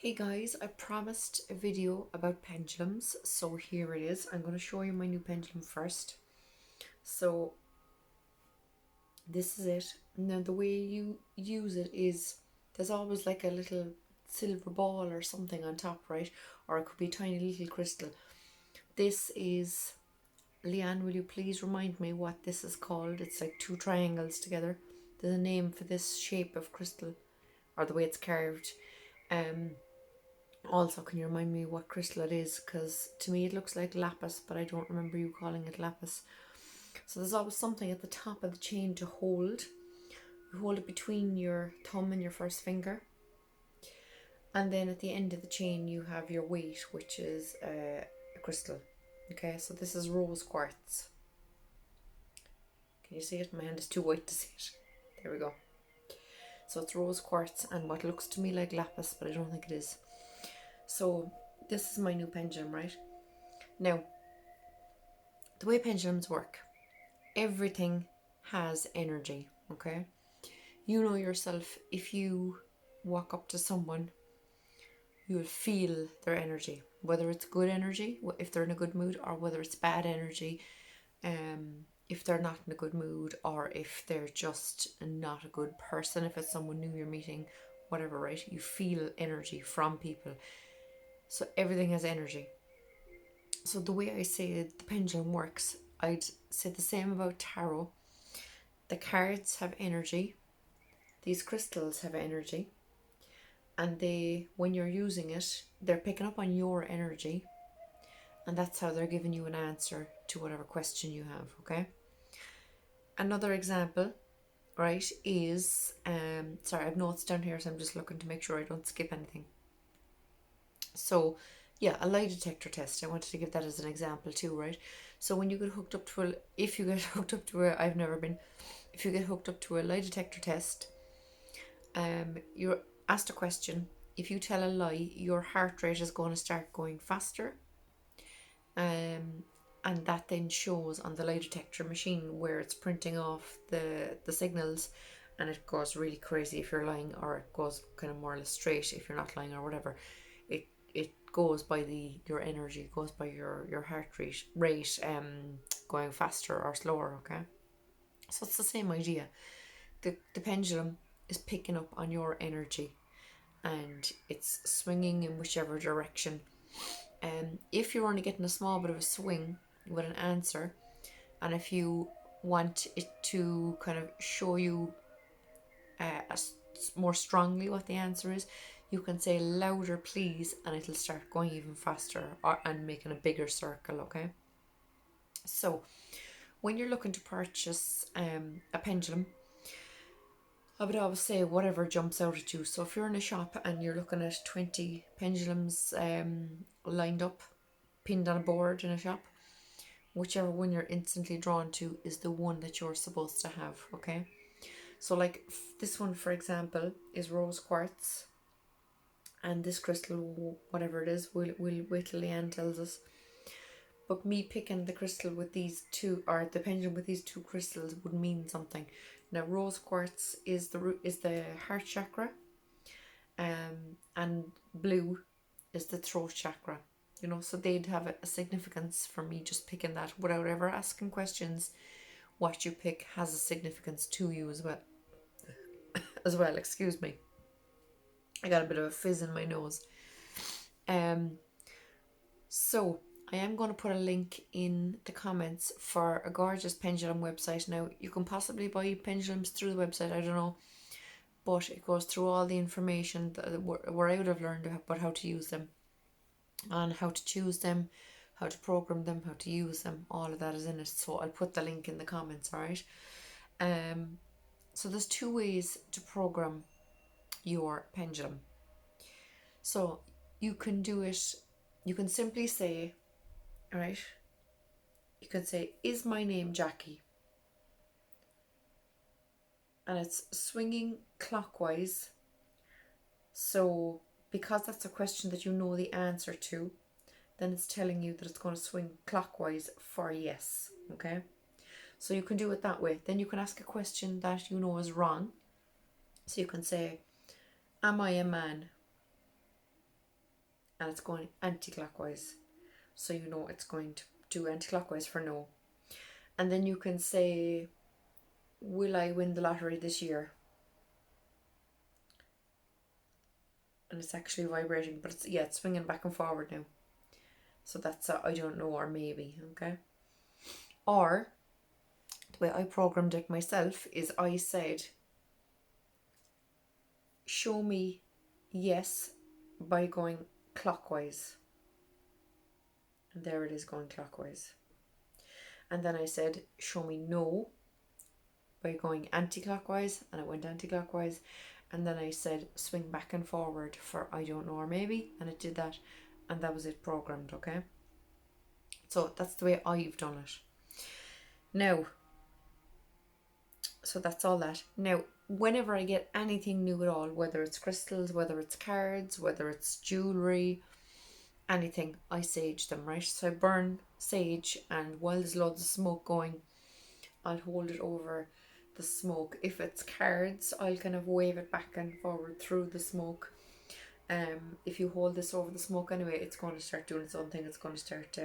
Hey guys, I promised a video about pendulums, so here it is. I'm going to show you my new pendulum first. So this is it. Now the way you use it is there's always like a little silver ball or something on top, right? Or it could be a tiny little crystal. This is, Leanne, will you please remind me what this is called? It's like two triangles together. There's a name for this shape of crystal or the way it's carved. Um Also, can you remind me what crystal it is? Because to me it looks like lapis, but I don't remember you calling it lapis. So there's always something at the top of the chain to hold. You hold it between your thumb and your first finger. And then at the end of the chain you have your weight, which is a crystal. Okay, so this is rose quartz. Can you see it? My hand is too white to see it. There we go. So it's rose quartz and what looks to me like lapis, but I don't think it is. So this is my new pendulum, right? Now, the way pendulums work, everything has energy, okay? You know yourself, if you walk up to someone, you'll feel their energy, whether it's good energy, if they're in a good mood, or whether it's bad energy, if they're not in a good mood, or if they're just not a good person, if it's someone new you're meeting, whatever, right? You feel energy from people. So everything has energy. So the way I say the pendulum works, I'd say the same about tarot. The cards have energy, these crystals have energy, and when you're using it, they're picking up on your energy, and that's how they're giving you an answer to whatever question you have. Okay. Another example, right, is sorry, I have notes down here, so I'm just looking to make sure I don't skip anything. So yeah, a lie detector test. I wanted to give that as an example too, right? So when you get hooked up to if you get hooked up to I've never been, if you get hooked up to a lie detector test, you're asked a question. If you tell a lie, your heart rate is going to start going faster, and that then shows on the lie detector machine where it's printing off the signals, and it goes really crazy if you're lying, or it goes kind of more or less straight if you're not lying, or whatever. It goes by your energy, it goes by your heart rate going faster or slower. Okay, so it's the same idea. The pendulum is picking up on your energy, and it's swinging in whichever direction. If you're only getting a small bit of a swing with an answer, and if you want it to kind of show you more strongly what the answer is, you can say louder please, and it'll start going even faster, and making a bigger circle. Okay, so when you're looking to purchase a pendulum, I would always say whatever jumps out at you. So if you're in a shop and you're looking at 20 pendulums lined up, pinned on a board in a shop, whichever one you're instantly drawn to is the one that you're supposed to have. Okay, so like this one, for example, is rose quartz, and this crystal, whatever it is, we'll wait till Leanne tells us. But me picking the crystal with these two, or the pendulum with these two crystals, would mean something. Now, rose quartz is the heart chakra, and blue is the throat chakra. You know, so they'd have a significance for me just picking that without ever asking questions. What you pick has a significance to you as well. Excuse me. I got a bit of a fizz in my nose. So I am going to put a link in the comments for a gorgeous pendulum website. Now, you can possibly buy pendulums through the website, I don't know, but it goes through all the information that where I would have learned about how to use them, and how to choose them, how to program them, how to use them. All of that is in it. So I'll put the link in the comments, alright? So there's two ways to program your pendulum. So you can do it, you can simply say, alright, you can say, is my name Jackie? And it's swinging clockwise. So because that's a question that you know the answer to, then it's telling you that it's going to swing clockwise for yes. Okay, so you can do it that way. Then you can ask a question that you know is wrong. So you can say, am I a man? and it's going anti-clockwise. So you know it's going to do anti-clockwise for no. And then you can say, will I win the lottery this year? And it's actually vibrating, but it's swinging back and forward now. So that's I don't know, or maybe, okay? Or the way I programmed it myself is I said, show me yes by going clockwise. And there it is going clockwise. And then I said, show me no by going anti-clockwise, and it went anti-clockwise. And then I said, swing back and forward for I don't know, or maybe, and it did that. And that was it programmed, okay? So that's the way I've done it. Now, so that's all that. Now, whenever I get anything new at all, whether it's crystals, whether it's cards, whether it's jewellery, anything, I sage them, right? So I burn sage, and while there's loads of smoke going, I'll hold it over the smoke. If it's cards, I'll kind of wave it back and forward through the smoke. If you hold this over the smoke anyway, it's going to start doing its own thing. It's going to start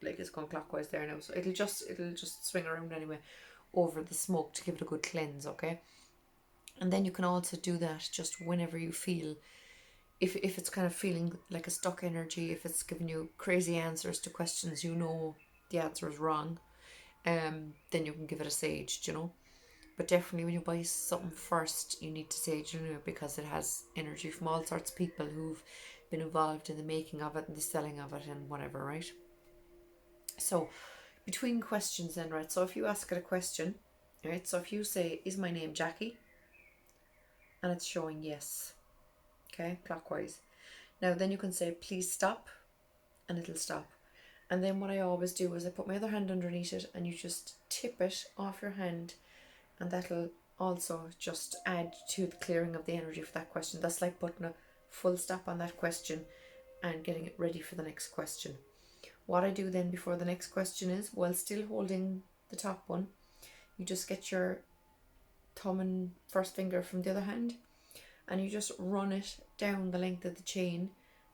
like it's going clockwise there now. So it'll just swing around anyway over the smoke to give it a good cleanse, okay? And then you can also do that just whenever you feel, if it's kind of feeling like a stuck energy, if it's giving you crazy answers to questions you know the answer is wrong, then you can give it a sage, you know. But definitely when you buy something first, you need to sage it because it has energy from all sorts of people who've been involved in the making of it and the selling of it and whatever, right? So between questions then, right, so if you ask it a question, right, so if you say, is my name Jackie? And it's showing yes, okay, clockwise. Now then you can say, please stop, and it'll stop. And then what I always do is I put my other hand underneath it, and you just tip it off your hand, and that'll also just add to the clearing of the energy for that question. That's like putting a full stop on that question and getting it ready for the next question. What I do then before the next question is, while still holding the top one, you just get your thumb and first finger from the other hand, and you just run it down the length of the chain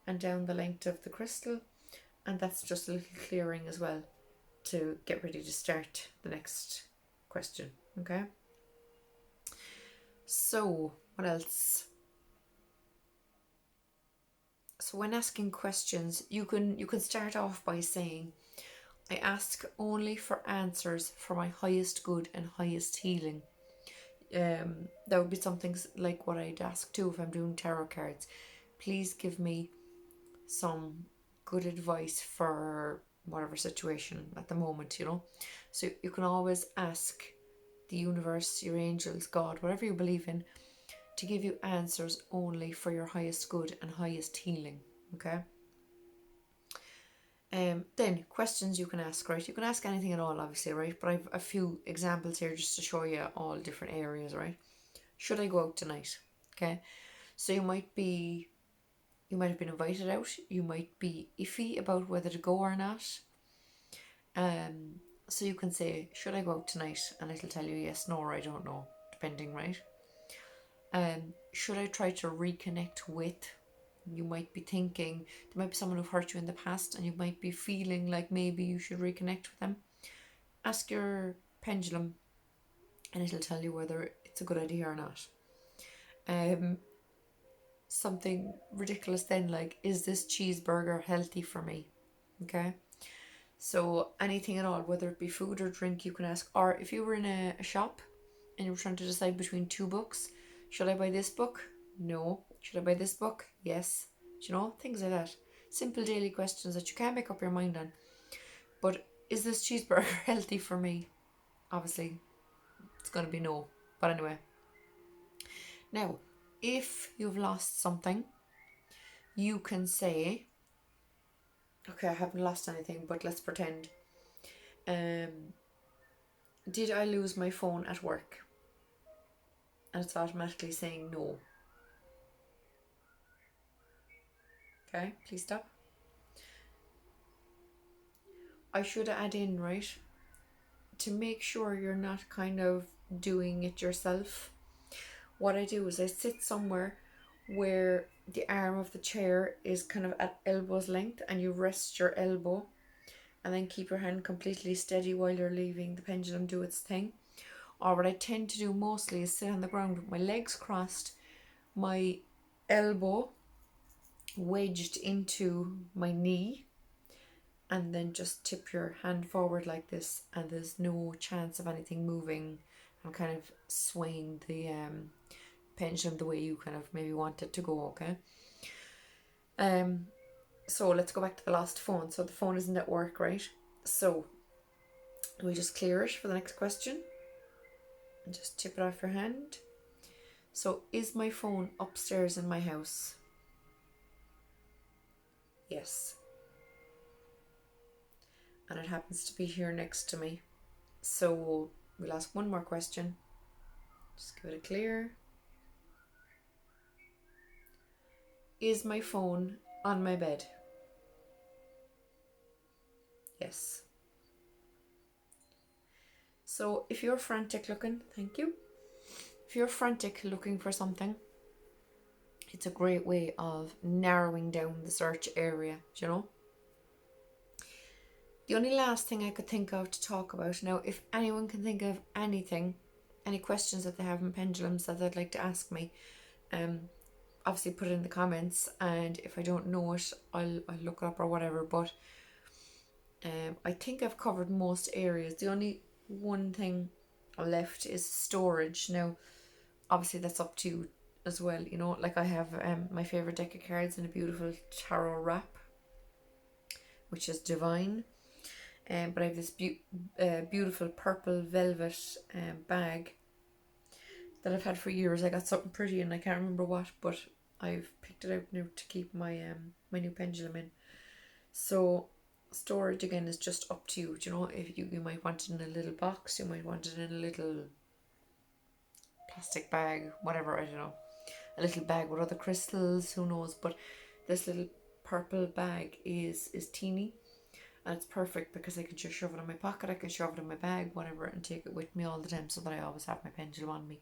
and down the length of the crystal, and that's just a little clearing as well to get ready to start the next question, okay? So what else? So when asking questions, you can start off by saying, I ask only for answers for my highest good and highest healing. That would be something like what I'd ask too if I'm doing tarot cards. Please give me some good advice for whatever situation at the moment, you know. So you can always ask the universe, your angels, God, whatever you believe in, to give you answers only for your highest good and highest healing, okay? Then questions you can ask, right? You can ask anything at all, obviously, right? But I've a few examples here just to show you all different areas, right? Should I go out tonight? Okay, so you might have been invited out. You might be iffy about whether to go or not. So you can say, should I go out tonight? And it'll tell you yes, no, or I don't know, depending, right? Should I try to reconnect with? You might be thinking there might be someone who hurt you in the past, and you might be feeling like maybe you should reconnect with them. Ask your pendulum, and it'll tell you whether it's a good idea or not. Something ridiculous then, like, is this cheeseburger healthy for me? Okay, so anything at all, whether it be food or drink, you can ask. Or if you were in a shop and you were trying to decide between two books, should I buy this book? No. Should I buy this book? Yes. You know, things like that. Simple daily questions that you can't make up your mind on. But is this cheeseburger healthy for me? Obviously, it's going to be no. But anyway. Now, if you've lost something, you can say, okay, I haven't lost anything, but let's pretend. Did I lose my phone at work? And it's automatically saying no. Okay, please stop. I should add in, right, to make sure you're not kind of doing it yourself. What I do is I sit somewhere where the arm of the chair is kind of at elbow's length, and you rest your elbow and then keep your hand completely steady while you're leaving the pendulum do its thing. Or what I tend to do mostly is sit on the ground with my legs crossed, my elbow wedged into my knee, and then just tip your hand forward like this, and there's no chance of anything moving and kind of swaying the pendulum the way you kind of maybe want it to go. Okay. So let's go back to the last phone. So the phone isn't at work, right? So we just clear it for the next question and just tip it off your hand. So is my phone upstairs in my house? Yes. And it happens to be here next to me. So we'll ask one more question. Just give it a clear. Is my phone on my bed? Yes. So if you're frantic looking, thank you. If you're frantic looking for something, it's a great way of narrowing down the search area, you know? The only last thing I could think of to talk about now, if anyone can think of anything, any questions that they have in pendulums that they'd like to ask me, obviously put it in the comments, and if I don't know it, I'll look it up or whatever. But I think I've covered most areas. The only one thing left is storage. Now, obviously that's up to you as well, you know, like I have my favorite deck of cards in a beautiful tarot wrap, which is divine. But I have this beautiful purple velvet bag that I've had for years. I got something pretty and I can't remember what, but I've picked it out now to keep my my new pendulum in. So storage again is just up to you. Do you know, if you might want it in a little box, you might want it in a little plastic bag, whatever, I don't know. A little bag with other crystals, who knows, but this little purple bag is teeny, and it's perfect because I can just shove it in my pocket, I can shove it in my bag, whatever, and take it with me all the time, so that I always have my pendulum on me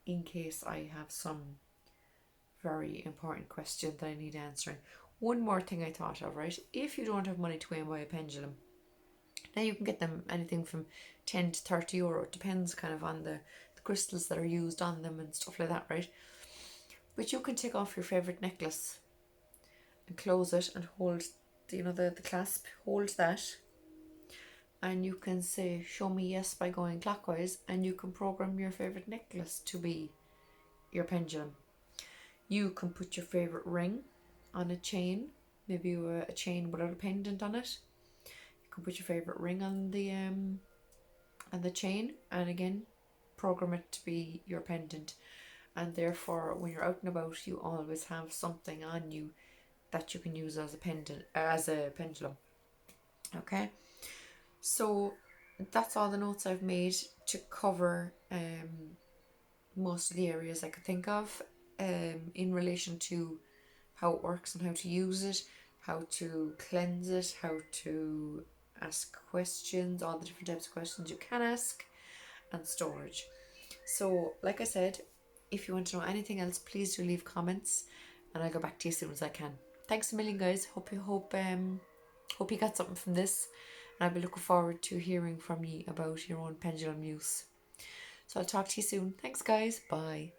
in case I have some very important question that I need answering. One more thing I thought of, right? If you don't have money to go and buy a pendulum, now you can get them anything from 10 to 30 euro. It depends kind of on the crystals that are used on them and stuff like that, right? But you can take off your favourite necklace and close it and hold, you know, the clasp, hold that, and you can say show me yes by going clockwise, and you can program your favourite necklace to be your pendulum. You can put your favourite ring on a chain, maybe a chain without a pendant on it. You can put your favourite ring on the chain, and again program it to be your pendant, and therefore when you're out and about you always have something on you that you can use as a pendant, as a pendulum. Okay, so that's all the notes I've made to cover most of the areas I could think of in relation to how it works and how to use it, how to cleanse it, how to ask questions, all the different types of questions you can ask, and storage. So like I said, if you want to know anything else, please do leave comments and I'll go back to you as soon as I can. Thanks a million, guys. Hope you got something from this, and I'll be looking forward to hearing from you about your own pendulum use. So I'll talk to you soon. Thanks, guys. Bye.